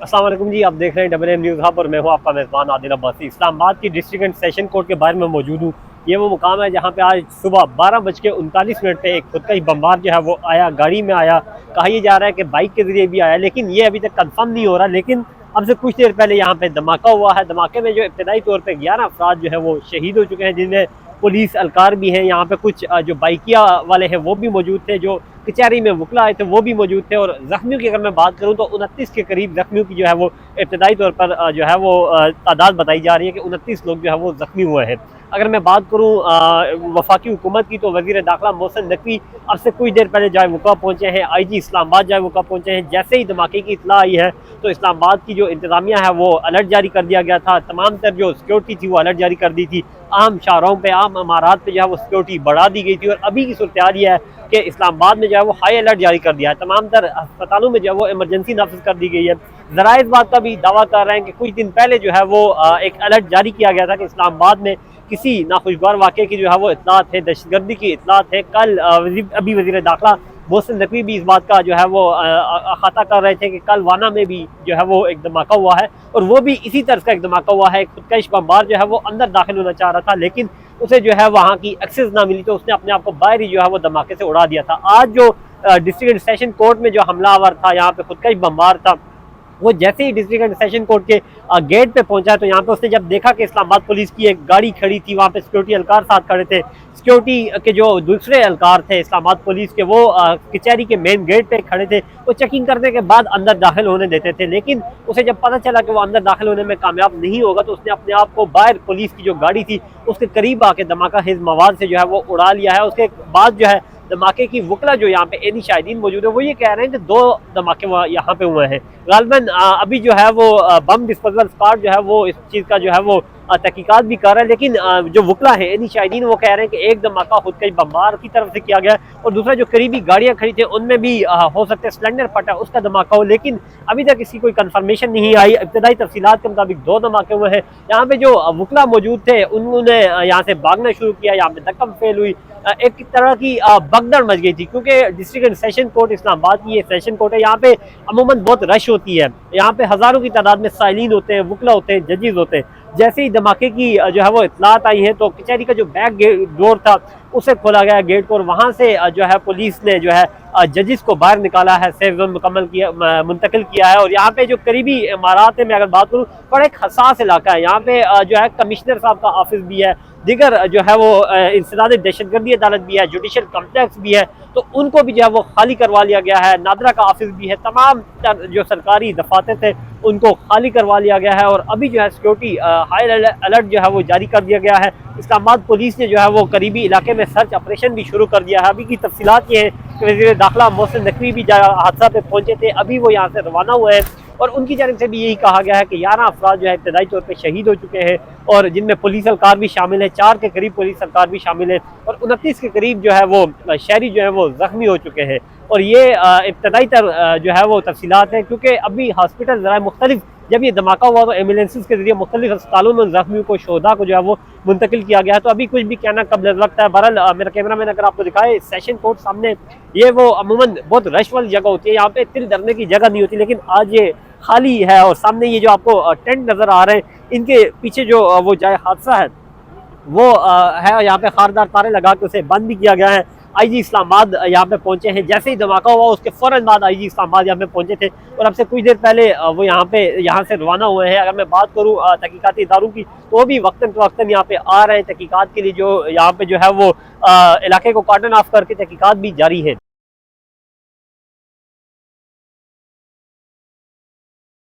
अस्सलाम वालेकुम जी, आप देख रहे हैं डबल एम न्यूज़ हब और मैं हूं आपका मेज़बान आदिल अब्बासी। इस्लामाबाद की डिस्ट्रिक्ट एंड सेशन कोर्ट के बारे में मौजूद हूं। ये वो मुकाम है जहां पे आज सुबह 12:39 पे एक खुद का ही बमबार जो है वो आया, गाड़ी में आया। कहा यह जा रहा है कि बाइक के जरिए भी आया, लेकिन ये अभी तक कंफर्म नहीं हो रहा। लेकिन अब से कुछ देर पहले यहाँ पे धमाका हुआ है। धमाके में जो इब्तदाई तौर पर 11 अफराद जो है वो शहीद हो चुके हैं, जिनमें पुलिस अलकार भी हैं। यहाँ पे कुछ जो बाइकिया वाले हैं वो भी मौजूद थे, जो कचहरी में वकला आए थे वो भी मौजूद थे। और जख्मियों की अगर मैं बात करूं तो 29 के करीब जख्मियों की जो है वो इब्तदाई तौर पर जो है वो तादाद बताई जा रही है कि 29 लोग जो है वो जख्मी हुए हैं। अगर मैं बात करूं वफाकी हुकूमत की तो वज़ीर दाखिला मोहसिन नकवी अब से कुछ देर पहले जाए वक़ा पहुंचे हैं। IG इस्लामाबाद जाए वक़ा पहुंचे हैं। जैसे ही धमाके की इत्तला आई है तो इस्लामाबाद की जो इंतज़ामिया है वो अलर्ट जारी कर दिया गया था। तमाम तर जो सिक्योरिटी थी वो अलर्ट जारी कर दी थी। आम शाहराहों पे, आम इमारात पे जो है वो सिक्योरिटी बढ़ा दी गई थी। और अभी की सूरत हाल ये है कि इस्लामाबाद में जो है वो हाई अलर्ट जारी कर दिया है। तमाम तर अस्पतालों में जो है वो इमरजेंसी नाफिज कर दी गई है। ज़रा इस बात का भी दावा कर रहे हैं कि कुछ दिन पहले जो है वो एक अलर्ट जारी किया गया था कि इस्लामाबाद में किसी नाखुशगवार वाक़े की जो है वो इत्तलात है, दहशतगर्दी की इत्तलात है। कल अभी वज़ीर दाखिला मोहसिन नकवी भी इस बात का जो है वो अहाता कर रहे थे कि कल वाना में भी जो है वो एक धमाका हुआ है, और वो भी इसी तरह का एक धमाका हुआ है। खुदकश बमबार जो है वो अंदर दाखिल होना चाह रहा था, लेकिन उसे जो है वहाँ की एक्सेस ना मिली तो उसने अपने आप को बाहर ही जो है वो धमाके से उड़ा दिया था। आज जो डिस्ट्रिक्ट एंड सेशन कोर्ट में जो हमलावर था, यहाँ पे खुदकश बमबार था, वो जैसे ही डिस्ट्रिक्ट एंड सेशन कोर्ट के गेट पे पहुंचा तो यहाँ पे उसने जब देखा कि इस्लामाबाद पुलिस की एक गाड़ी खड़ी थी, वहाँ पे सिक्योरिटी एहलकार साथ खड़े थे। सिक्योरिटी के जो दूसरे एहलकार थे इस्लामाबाद पुलिस के, वो कचहरी के मेन गेट पे खड़े थे। वो चेकिंग करने के बाद अंदर दाखिल होने देते थे, लेकिन उसे जब पता चला कि वो अंदर दाखिल होने में कामयाब नहीं होगा तो उसने अपने आप को बाहर पुलिस की जो गाड़ी थी उसके करीब आके धमाका हिज मवाद से जो है वो उड़ा लिया है। उसके बाद जो है धमाके की वकला जो यहाँ पे एनी शाहिदीन मौजूद है वो ये कह रहे हैं कि 2 धमाके यहाँ पे हुए हैं। गालबन अभी जो है वो बम डिस्पोजल स्क्वाड जो है वो इस चीज़ का जो है वो तहकीकात भी कर रहा है, लेकिन जो वकला है एनी शाहिदीन वो कह रहे हैं कि एक धमाका खुद कई बमबार की तरफ से किया गया और दूसरा जो करीबी गाड़ियाँ खड़ी थी उनमें भी हो सकता है सिलेंडर फटा उसका धमाका हो, लेकिन अभी तक इसकी कोई कंफर्मेशन नहीं आई। इब्तदाई तफसीलात के मुताबिक 2 धमाके हुए हैं। यहाँ पे जो वकला मौजूद थे उन्होंने यहाँ से भागना शुरू किया, यहाँ पे धक्कम फेल हुई, एक तरह की भगदड़ मच गई थी, क्योंकि district and session court Islamabad की ये सेशन कोर्ट है। यहाँ पे अमूमन बहुत रश होती है, यहाँ पे हज़ारों की तादाद में साइलिन होते हैं, वकला होते हैं, जजेस होते हैं। जैसे ही धमाके की जो है वो इत्तलात आई है तो कचहरी का जो बैक डोर था उसे खोला गया गेट को, और वहाँ से जो है पुलिस ने जो है जजेस को बाहर निकाला है, सेफ जोन मुकम्मल किया, मुंतकिल किया है। और यहाँ पे जो करीबी इमारात है, मैं अगर बात करूँ, बड़ा एक हसास इलाका है। यहाँ पे जो है कमिश्नर साहब का ऑफिस भी है, दिगर जो है वो इंसदाद दहशतगर्दी अदालत भी है, जुडिशल कम्प्लेक्स भी है, तो उनको भी जो है वो खाली करवा लिया गया है। नादरा का ऑफिस भी है, तमाम जो सरकारी दफातर थे उनको खाली करवा लिया गया है। और अभी जो है सिक्योरिटी हाई अलर्ट जो है वो जारी कर दिया गया है। इस्लामाबाद पुलिस ने जो है वो करीबी इलाके में सर्च ऑपरेशन भी शुरू कर दिया है। अभी की तफसीलात ये है कि वज़ीर दाखिला मोहसिन नकवी भी हादसा पे पहुंचे थे, अभी वो यहाँ से रवाना हुए हैं, और उनकी जानिब से भी यही कहा गया है कि 11 अफराद जो है इब्तदाई तौर पर शहीद हो चुके हैं, और जिनमें पुलिस अलकार भी शामिल है, 4 के करीब पुलिस अलकार भी शामिल है, और 29 के करीब जो है वो शहरी जो है वो जख्मी हो चुके हैं। और ये इब्तदाई जो है वो तफसीलात हैं, क्योंकि अभी हॉस्पिटल ज़रा मुख्तलिफ, जब ये धमाका हुआ तो एम्बुलेंसेज के जरिए मुख्तलिफ अस्पतालों में जख्मियों को, शोधा को जो है वो मुंतकिल किया गया है। तो अभी कुछ भी कहना कब लगता है। बहरहाल मेरा कैमरा मैन अगर आपको दिखाए, सेशन कोर्ट सामने ये वो अमूमन बहुत रश वाली जगह होती है, यहाँ पे तिल धरने की जगह नहीं होती, लेकिन आज ये खाली है। और सामने ये जो आपको टेंट नज़र आ रहे हैं, इनके पीछे जो वो जाए हादसा है वो है, यहाँ पे खारदार तारे लगा के उसे बंद भी किया गया है। IG इस्लामाबाद यहाँ पे पहुंचे हैं, जैसे ही धमाका हुआ उसके फ़ौरन बाद IG इस्लामाबाद यहाँ पे पहुंचे थे, और अब से कुछ देर पहले वो यहाँ से रवाना हुए हैं। अगर मैं बात करूँ तहकीकाती इदारों की, तो भी वक्तन यहाँ पे आ रहे हैं तहकीकात के लिए, जो यहाँ पे जो है वो इलाके को कार्डन ऑफ करके तहकीकात भी जारी है।